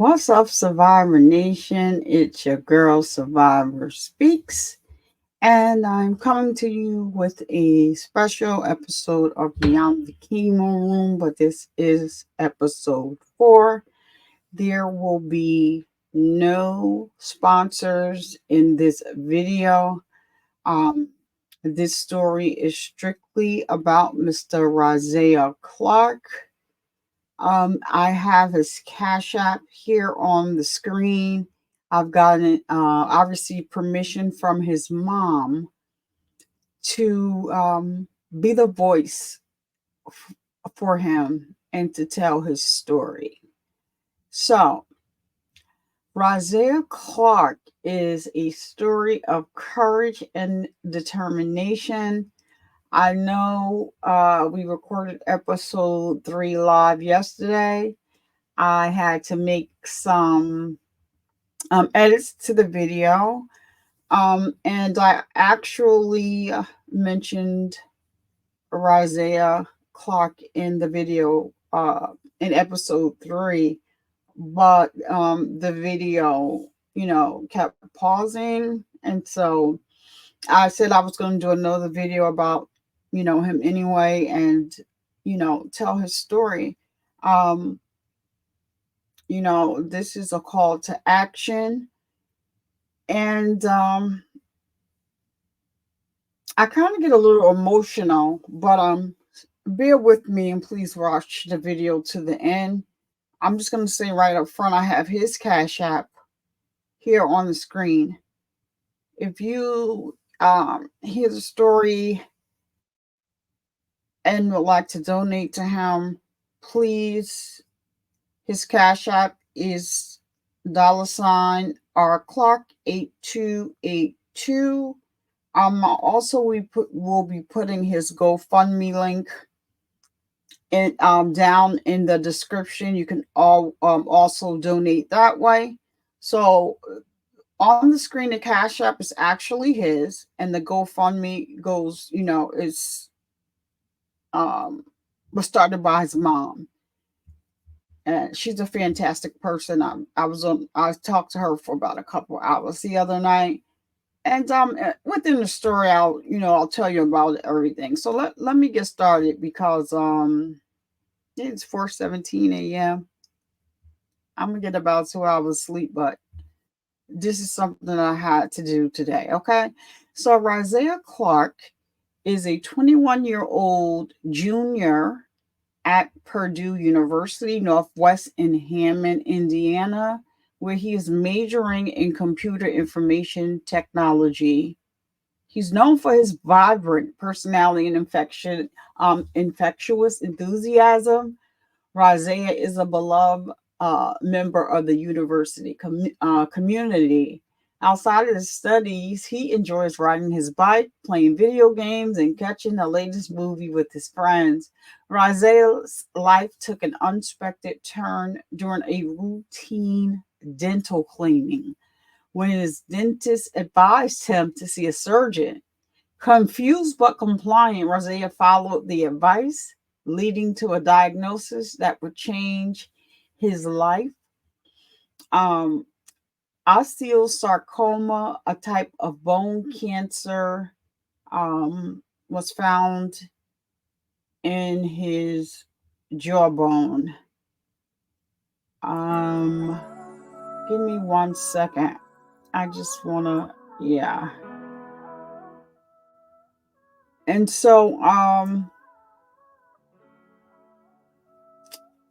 What's up, Survivor Nation? It's your girl, Survivor Speaks, and I'm coming to you with a special episode of Beyond the Chemo Room, but this is episode 4. There will be no sponsors in this video. Um, this story is strictly about Mr. Raziah Clark. I have his Cash App here on the screen. I received permission from his mom to be the voice for him and to tell his story. So, Raziah Clark is a story of courage and determination. I know we recorded episode 3 live yesterday. I had to make some edits to the video. And I actually mentioned Raziah Clark in the video in episode 3, but the video, kept pausing. And so I said I was going to do another video about, him anyway and, tell his story. This is a call to action. And I kind of get a little emotional, but bear with me and please watch the video to the end. I'm just going to say right up front, I have his Cash App here on the screen. If you hear the story and would like to donate to him, please, his Cash App is $R Clark 8282. Also, will be putting his GoFundMe link in down in the description. You can also donate that way. So on the screen, the Cash App is actually his, and the GoFundMe was started by his mom. And she's a fantastic person. I talked to her for about a couple hours the other night. And within the story, I'll tell you about everything. So let me get started because it's 4:17 a.m. I'm gonna get about 2 hours sleep, but this is something I had to do today. Okay, so Raziah Clark is a 21-year-old junior at Purdue University Northwest in Hammond, Indiana, where he is majoring in computer information technology. He's known for his vibrant personality and infectious enthusiasm. Raziah is a beloved member of the university community. Outside of his studies, he enjoys riding his bike, playing video games, and catching the latest movie with his friends. Raziah's life took an unexpected turn during a routine dental cleaning when his dentist advised him to see a surgeon. Confused but compliant, Raziah followed the advice, leading to a diagnosis that would change his life. Um, Osteosarcoma, a type of bone cancer, was found in his jawbone. Give me 1 second. I just want to, yeah. And so,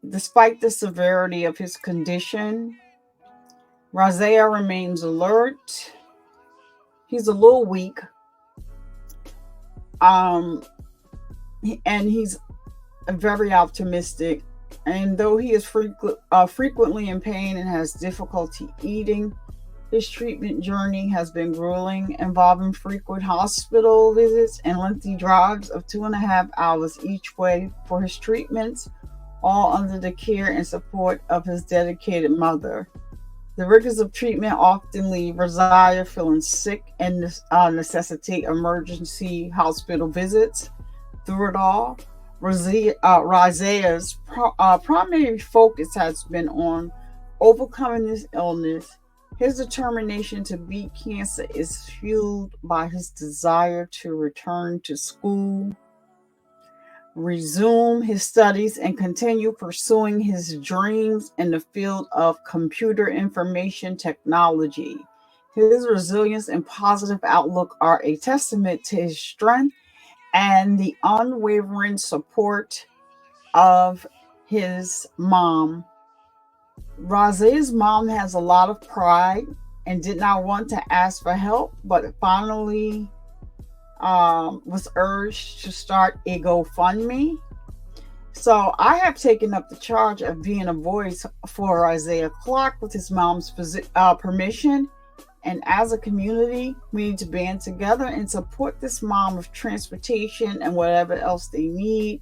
despite the severity of his condition, Raziah remains alert. He's a little weak. And he's very optimistic. And though he is frequently in pain and has difficulty eating, his treatment journey has been grueling, involving frequent hospital visits and lengthy drives of 2.5 hours each way for his treatments, all under the care and support of his dedicated mother. The rigors of treatment often leave Raziah feeling sick and necessitate emergency hospital visits. Through it all, Raziah's primary focus has been on Overcoming this illness, his determination to beat cancer is fueled by his desire to return to school, resume his studies, and continue pursuing his dreams in the field of computer information technology. His resilience and positive outlook are a testament to his strength and the unwavering support of his mom. Raziah's mom has a lot of pride and did not want to ask for help, but finally was urged to start a GoFundMe. So I have taken up the charge of being a voice for Raziah Clark with his mom's permission. And as a community, we need to band together and support this mom with transportation and whatever else they need.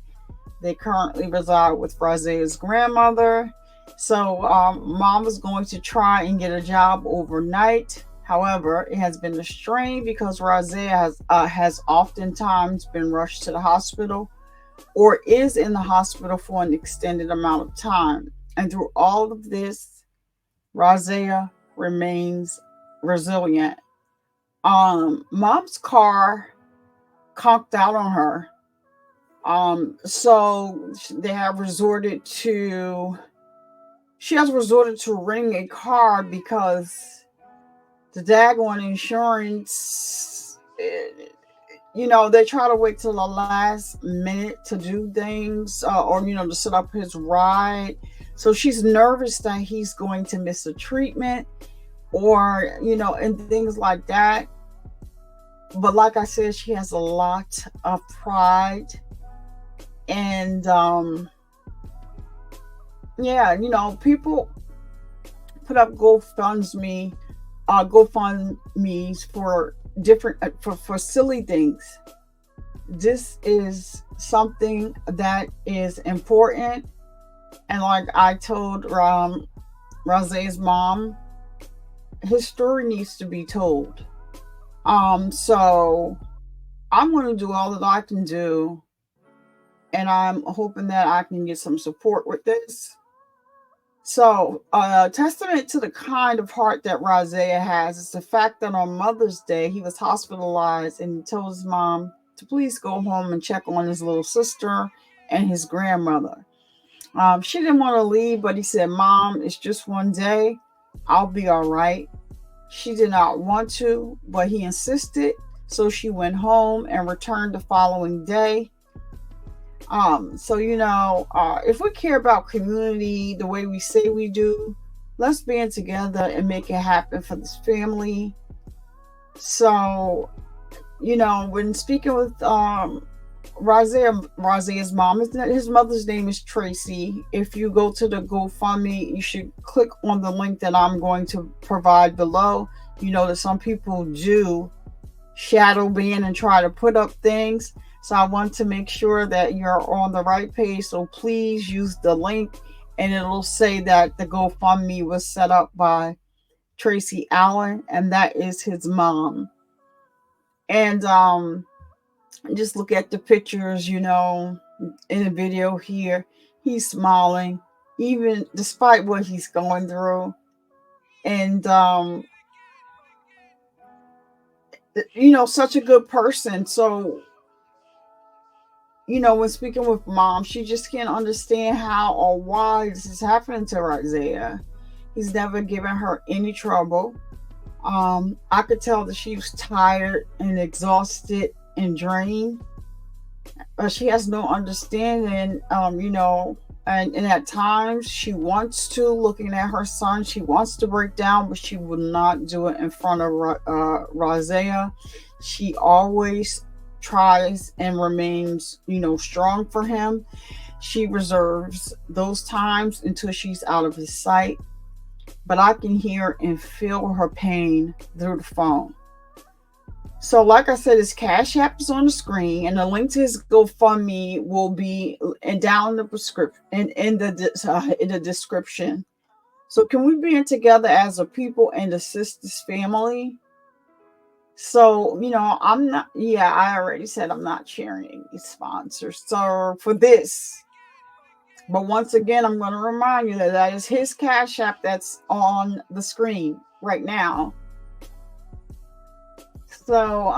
They currently reside with Raziah's grandmother. So mom is going to try and get a job overnight. However, it has been a strain because Raziah has oftentimes been rushed to the hospital or is in the hospital for an extended amount of time. And through all of this, Raziah remains resilient. Mom's car conked out on her. So she has resorted to renting a car because the daggone insurance, they try to wait till the last minute to do things or to set up his ride. So she's nervous that he's going to miss a treatment or, and things like that. But like I said, she has a lot of pride. And, people put up GoFundMe's for different, for silly things. This is something that is important. And like I told Raziah's mom, his story needs to be told. So I'm going to do all that I can do. And I'm hoping that I can get some support with this. So, testament to the kind of heart that Raziah has is the fact that on Mother's Day, he was hospitalized and he told his mom to please go home and check on his little sister and his grandmother. She didn't want to leave, but he said, "Mom, it's just one day. I'll be all right." She did not want to, but he insisted. So she went home and returned the following day. If we care about community the way we say we do, let's band together and make it happen for this family. So, when speaking with Raziah's mom, his mother's name is Tracy. If you go to the GoFundMe, you should click on the link that I'm going to provide below. That some people do shadow ban and try to put up things. So I want to make sure that you're on the right page. So please use the link and it'll say that the GoFundMe was set up by Tracy Allen, and that is his mom. And just look at the pictures, in the video here. He's smiling, even despite what he's going through. And, such a good person. So, when speaking with mom, she just can't understand how or why this is happening to Raziah. He's never given her any trouble. I could tell that she was tired and exhausted and drained. She has no understanding, and at times she wants to, looking at her son, she wants to break down, but she will not do it in front of Raziah. She always tries and remains, strong for him. She reserves those times until she's out of his sight. But I can hear and feel her pain through the phone. So, like I said, his Cash App is on the screen, and the link to his GoFundMe will be down in the prescription in the description. So, can we be in together as a people and assist this family? So, I'm not, I already said I'm not sharing any sponsors. So, for this, But once again, I'm going to remind you that that is his Cash App that's on the screen right now. So,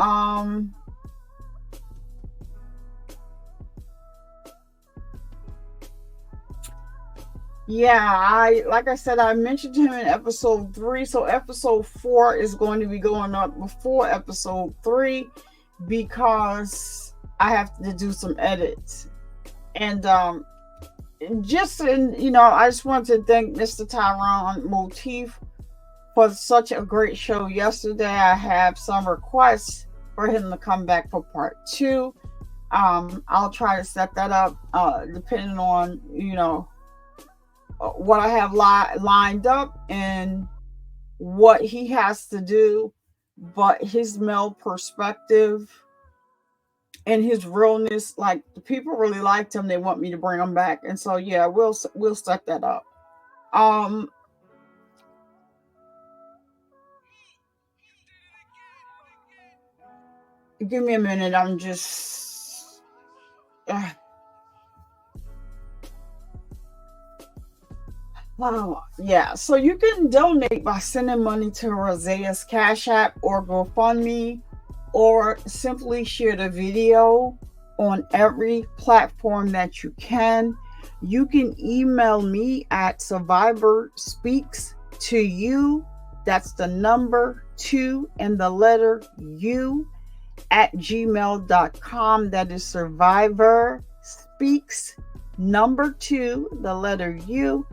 yeah, like I said, I mentioned him in episode 3. So episode 4 is going to be going up before episode 3 because I have to do some edits. And I just want to thank Mr. Tyrone Motif for such a great show yesterday. I have some requests for him to come back for part 2. I'll try to set that up depending on, what I have lined up and what he has to do. But his male perspective and his realness, like, the people really liked him. They want me to bring him back, and so yeah, we'll set that up. Give me a minute. I'm just. Oh, yeah. So you can donate by sending money to Raziah's Cash App or GoFundMe, or simply share the video on every platform that you can. You can email me at survivorspeaks2you. That's the number 2 and the letter U at gmail.com. That is Survivor Speaks number 2, the letter U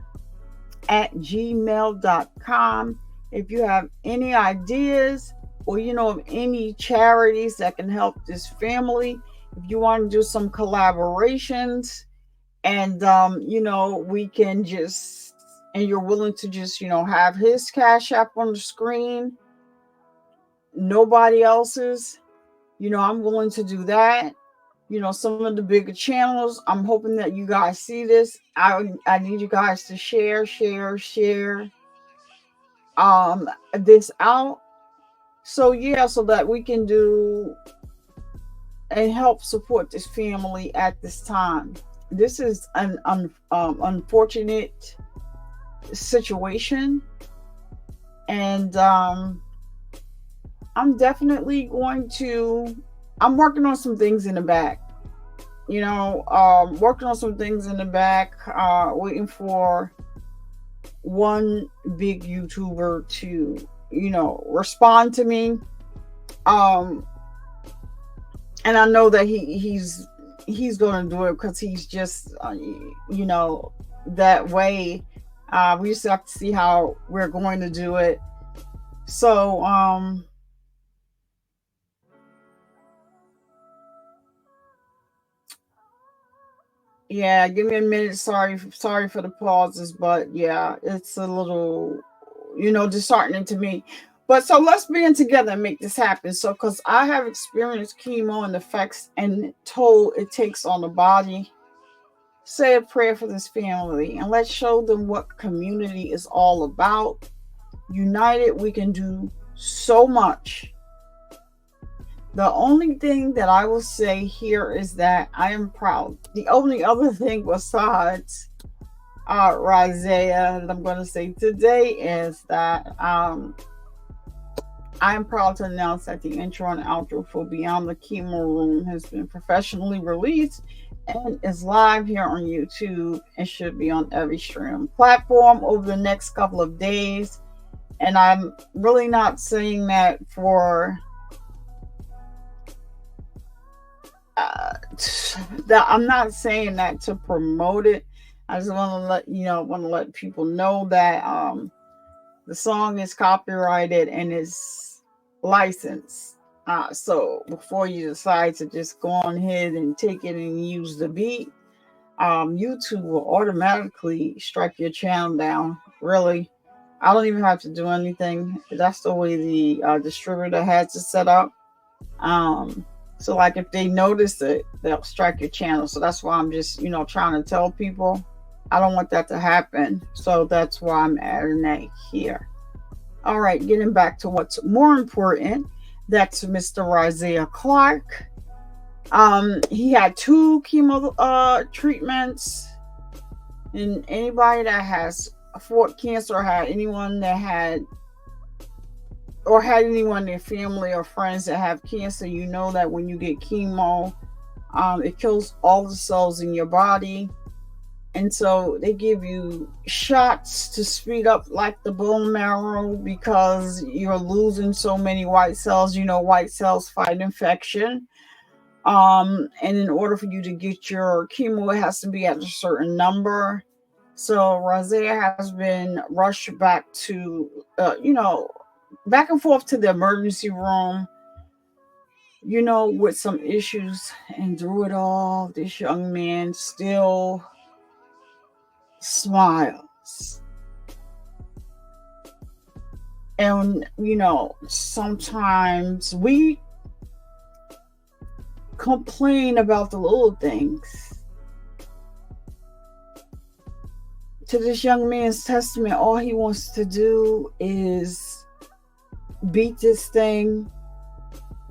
at gmail.com. If you have any ideas or of any charities that can help this family, if you want to do some collaborations and we can just, and you're willing to just have his Cash App on the screen, nobody else's, I'm willing to do that. Some of the bigger channels, I'm hoping that you guys see this. I need you guys to share this out. So yeah, so that we can do and help support this family at this time. This is an unfortunate situation, and I'm definitely going to. I'm working on some things in the back. Working on some things in the back, waiting for one big YouTuber to, respond to me. And I know that he's going to do it because he's just, that way. We just have to see how we're going to do it. So, yeah, give me a minute. Sorry for the pauses, but yeah, it's a little, disheartening to me. But so let's band together and make this happen. So, because I have experienced chemo and effects and toll it takes on the body. Say a prayer for this family and let's show them what community is all about. United, we can do so much. The only thing that I will say here is that I am proud. The only other thing besides Raziah that I'm going to say today is that I am proud to announce that the intro and outro for Beyond the Chemo Room has been professionally released and is live here on YouTube and should be on every stream platform over the next couple of days. And I'm really not saying that for I'm not saying that to promote it. I just want to let people know that the song is copyrighted and is licensed. So before you decide to just go on ahead and take it and use the beat, YouTube will automatically strike your channel down. Really, I don't even have to do anything. That's the way the distributor has it set up. So like if they notice it, they'll strike your channel. So that's why I'm just, trying to tell people I don't want that to happen. So that's why I'm adding that here. All right, getting back to what's more important. That's Mr. Raziah Clark. He had 2 chemo treatments. And anybody that has fought cancer, or had anyone that had, or had anyone in their family or friends that have cancer, you know that when you get chemo, it kills all the cells in your body. And so they give you shots to speed up like the bone marrow, because you're losing so many white cells. You know, white cells fight infection. And in order for you to get your chemo, it has to be at a certain number. So Raziah has been rushed back to, back and forth to the emergency room, with some issues. And through it all, this young man still smiles. And, sometimes we complain about the little things. To this young man's testament, all he wants to do is beat this thing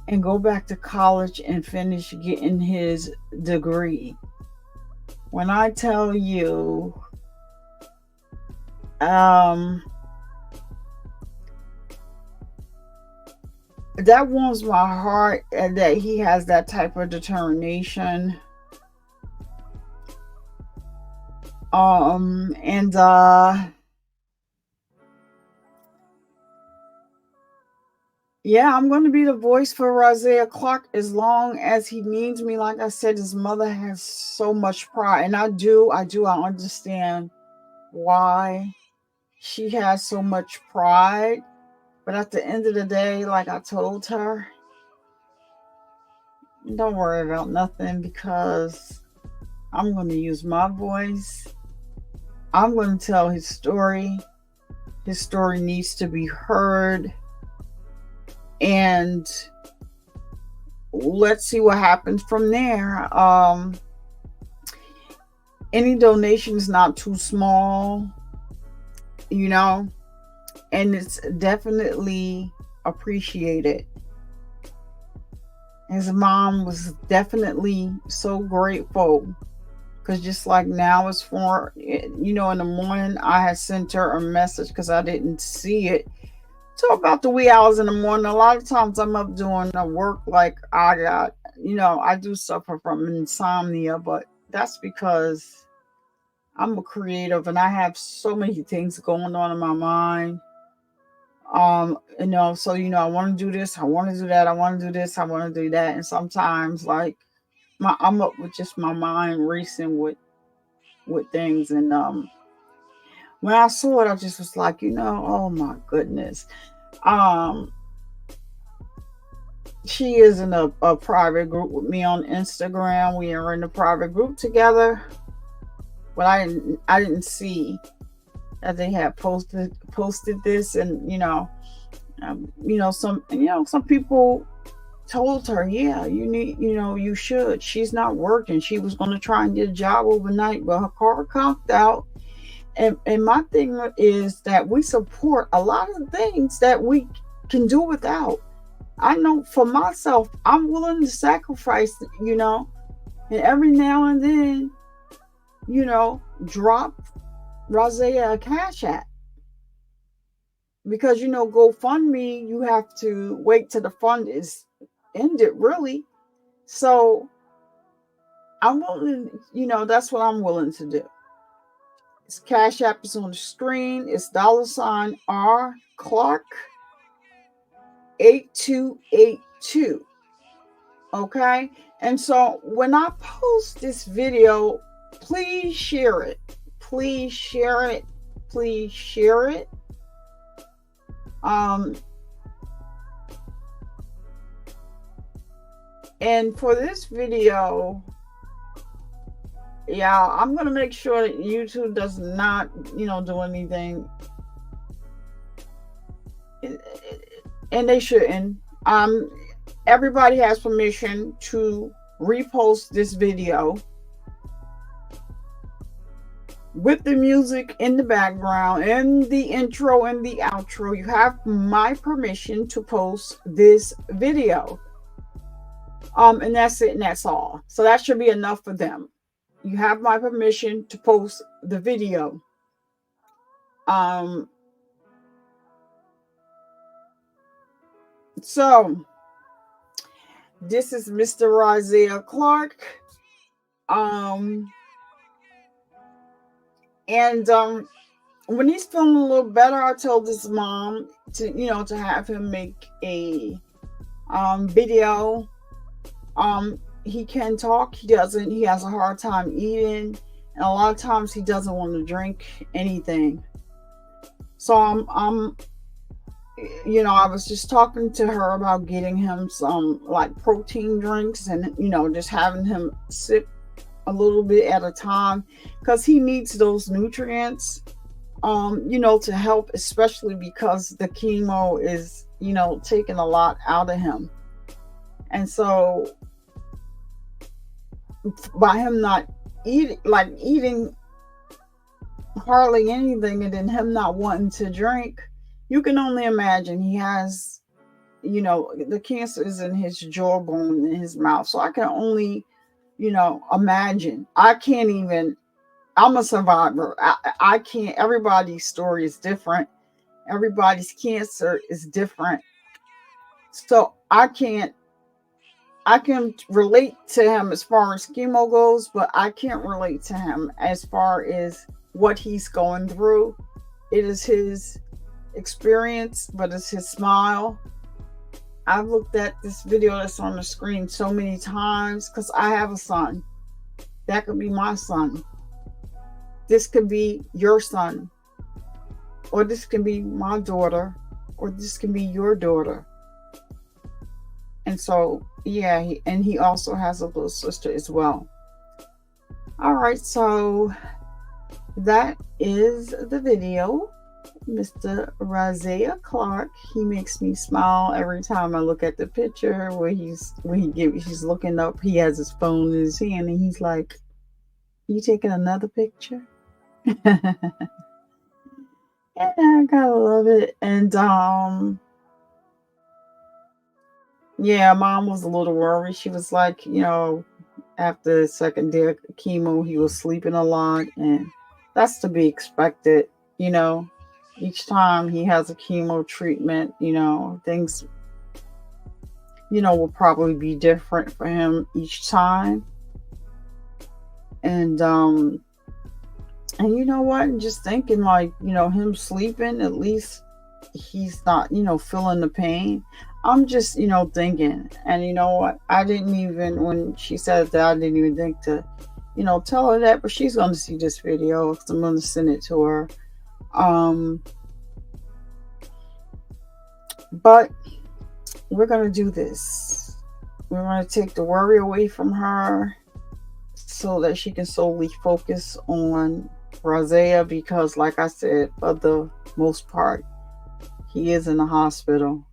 and go back to college and finish getting his degree. When I tell you, that warms my heart, that he has that type of determination. Yeah, I'm going to be the voice for Raziah Clark as long as he needs me. Like I said, his mother has so much pride, and I understand why she has so much pride. But at the end of the day, like I told her, don't worry about nothing, because I'm going to use my voice. I'm going to tell his story. His story needs to be heard. And let's see what happens from there. Any donation is not too small, and it's definitely appreciated. His mom was definitely so grateful, because just like now, it's for, in the morning, I had sent her a message because I didn't see it. So about the wee hours in the morning, a lot of times I'm up doing the work. Like I do suffer from insomnia, but that's because I'm a creative and I have so many things going on in my mind. So, I want to do this, I want to do that, I want to do this, I want to do that. And sometimes like I'm up with just my mind racing with things. And when I saw it, I just was like, oh my goodness. She is in a private group with me on Instagram. We are in a private group together. But I didn't see that they had posted this. And some people told her, yeah, you need, you should. She's not working. She was going to try and get a job overnight, but her car conked out. And my thing is that we support a lot of things that we can do without. I know for myself, I'm willing to sacrifice, and every now and then, drop Raziah a cash app. Because, GoFundMe, you have to wait till the fund is ended, really. So I'm willing, that's what I'm willing to do. His cash app is on the screen. It's $R Clark 8282. Okay? And so when I post this video, please share it. Please share it. Please share it. And for this video, yeah, I'm going to make sure that YouTube does not, do anything. And they shouldn't. Everybody has permission to repost this video with the music in the background and the intro and the outro. You have my permission to post this video. And that's it, and that's all. So that should be enough for them. you have my permission to post the video. So this is Mr. Raziah Clark. And when he's feeling a little better, I told his mom to have him make a video. He can talk. He doesn't. He has a hard time eating, and a lot of times he doesn't want to drink anything. So I was just talking to her about getting him some like protein drinks, and just having him sip a little bit at a time, because he needs those nutrients, to help, especially because the chemo is, taking a lot out of him. And so by him not eating hardly anything, and then him not wanting to drink, you can only imagine he has, the cancer is in his jawbone, in his mouth. So I can only, imagine. I can't even, I'm a survivor. I can't, everybody's story is different. Everybody's cancer is different. So I can relate to him as far as chemo goes, but I can't relate to him as far as what he's going through. It is his experience, but it's his smile. I've looked at this video that's on the screen so many times because I have a son. That could be my son. This could be your son. Or this can be my daughter. Or this can be your daughter. And so, yeah, he also has a little sister as well. All right, so that is the video. Mr. Raziah Clark. He makes me smile every time I look at the picture where he's looking up. He has his phone in his hand and he's like, "You taking another picture?" And I gotta love it. And yeah, mom was a little worried. She was like, after the second day of chemo, he was sleeping a lot, and that's to be expected. Each time he has a chemo treatment, things, will probably be different for him each time. And you know what? I'm just thinking, like, him sleeping, at least he's not, feeling the pain. I'm just, thinking. And you know what? I didn't even, when she said that, I didn't even think to, tell her that. But she's going to see this video because I'm going to send it to her. But we're going to do this. We're going to take the worry away from her so that she can solely focus on Raziah, because like I said, for the most part, he is in the hospital.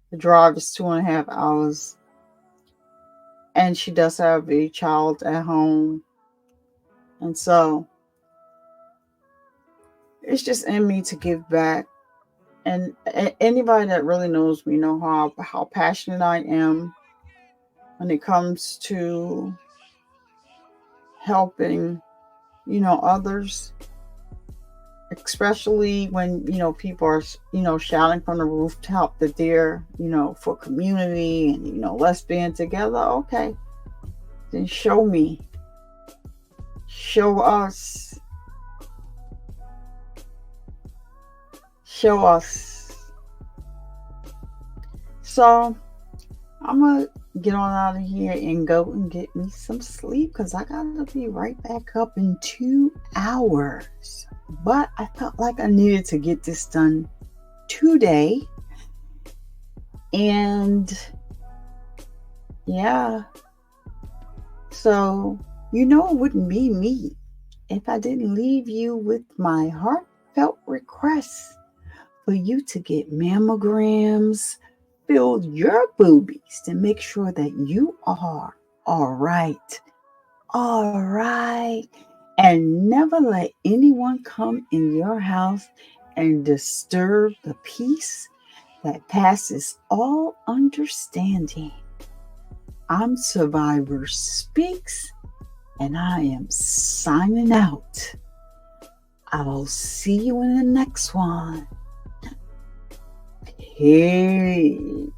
The drive is 2.5 hours. And she does have a child at home. And so it's just in me to give back. And anybody that really knows me know how passionate I am when it comes to helping, others, especially when, people are, shouting from the rooftop that they're, for community and, let's band together. Okay, then show me, show us. Show us. So I'm gonna get on out of here and go and get me some sleep, because I gotta be right back up in 2 hours. But I felt like I needed to get this done today. And yeah, so it wouldn't be me if I didn't leave you with my heartfelt request for you to get mammograms, fill your boobies to make sure that you are all right. All right. And never let anyone come in your house and disturb the peace that passes all understanding. I'm Survivor Speaks, and I am signing out. I'll see you in the next one. Peace.